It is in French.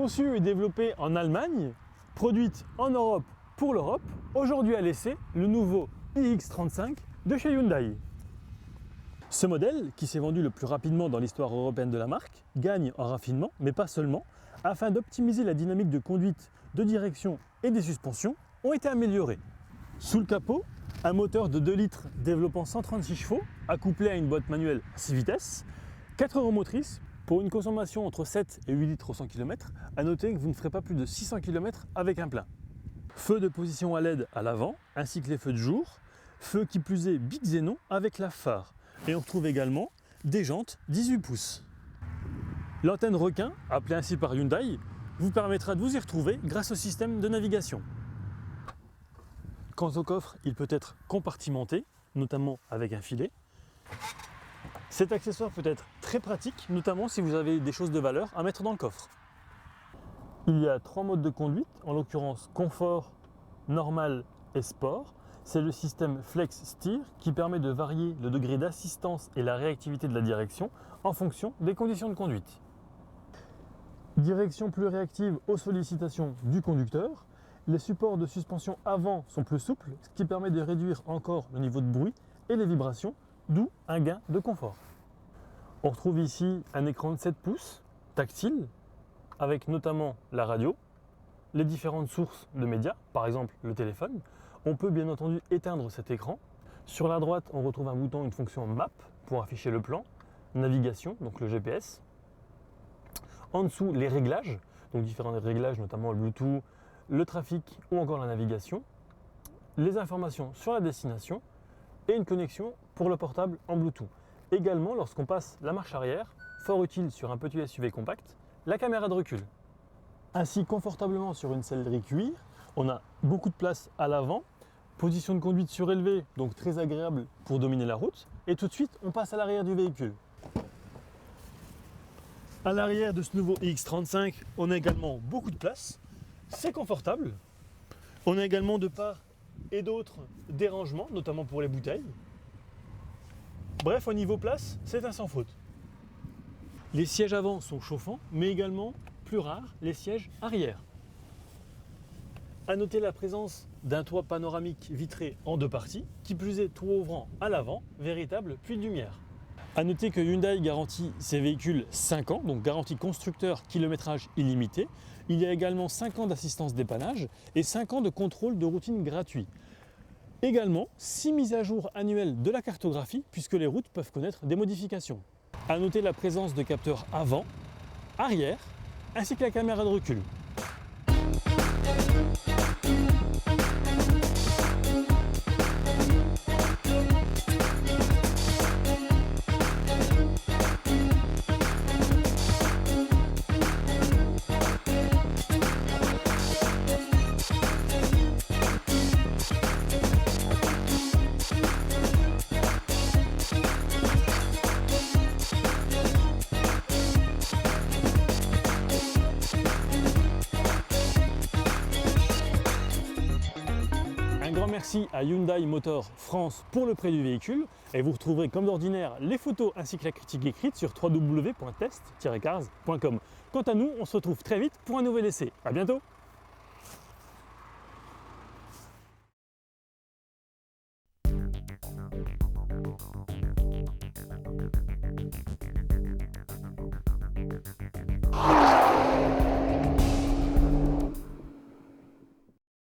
Conçue et développée en Allemagne, produite en Europe pour l'Europe, aujourd'hui à l'essai, le nouveau iX35 de chez Hyundai. Ce modèle, qui s'est vendu le plus rapidement dans l'histoire européenne de la marque, gagne en raffinement, mais pas seulement, afin d'optimiser la dynamique de conduite, de direction et des suspensions, ont été améliorées. Sous le capot, un moteur de 2 litres développant 136 chevaux, accouplé à une boîte manuelle à 6 vitesses, 4 roues motrices, pour une consommation entre 7 et 8 litres au 100 km, à noter que vous ne ferez pas plus de 600 km avec un plein. Feu de position à LED à l'avant, ainsi que les feux de jour, feu qui plus est Bic Xénon avec la phare. Et on retrouve également des jantes 18 pouces. L'antenne requin, appelée ainsi par Hyundai, vous permettra de vous y retrouver grâce au système de navigation. Quant au coffre, il peut être compartimenté, notamment avec un filet. Cet accessoire peut être très pratique, notamment si vous avez des choses de valeur à mettre dans le coffre. Il y a 3 modes de conduite, en l'occurrence confort, normal et sport. C'est le système Flex Steer qui permet de varier le degré d'assistance et la réactivité de la direction en fonction des conditions de conduite. Direction plus réactive aux sollicitations du conducteur. Les supports de suspension avant sont plus souples, ce qui permet de réduire encore le niveau de bruit et les vibrations, d'où un gain de confort. On retrouve ici un écran de 7 pouces, tactile, avec notamment la radio, les différentes sources de médias, par exemple le téléphone. On peut bien entendu éteindre cet écran. Sur la droite, on retrouve un bouton, une fonction Map pour afficher le plan, navigation, donc le GPS. En dessous, les réglages, donc différents réglages, notamment le Bluetooth, le trafic ou encore la navigation, les informations sur la destination et une connexion pour le portable en Bluetooth. Également, lorsqu'on passe la marche arrière, fort utile sur un petit SUV compact, la caméra de recul. Ainsi, confortablement sur une sellerie cuir, on a beaucoup de place à l'avant, position de conduite surélevée, donc très agréable pour dominer la route. Et tout de suite, on passe à l'arrière du véhicule. À l'arrière de ce nouveau iX35, on a également beaucoup de place. C'est confortable. On a également de part et d'autre des rangements, notamment pour les bouteilles. Bref, au niveau place, c'est un sans faute. Les sièges avant sont chauffants, mais également, plus rares, les sièges arrière. À noter la présence d'un toit panoramique vitré en 2 parties, qui plus est toit ouvrant à l'avant, véritable puits de lumière. À noter que Hyundai garantit ses véhicules 5 ans, donc garantie constructeur, kilométrage illimité. Il y a également 5 ans d'assistance dépannage et 5 ans de contrôle de routine gratuit. Également, 6 mises à jour annuelles de la cartographie, puisque les routes peuvent connaître des modifications. À noter la présence de capteurs avant, arrière, ainsi que la caméra de recul. Merci à Hyundai Motor France pour le prêt du véhicule et vous retrouverez comme d'ordinaire les photos ainsi que la critique écrite sur www.test-cars.com. Quant à nous, on se retrouve très vite pour un nouvel essai. À bientôt!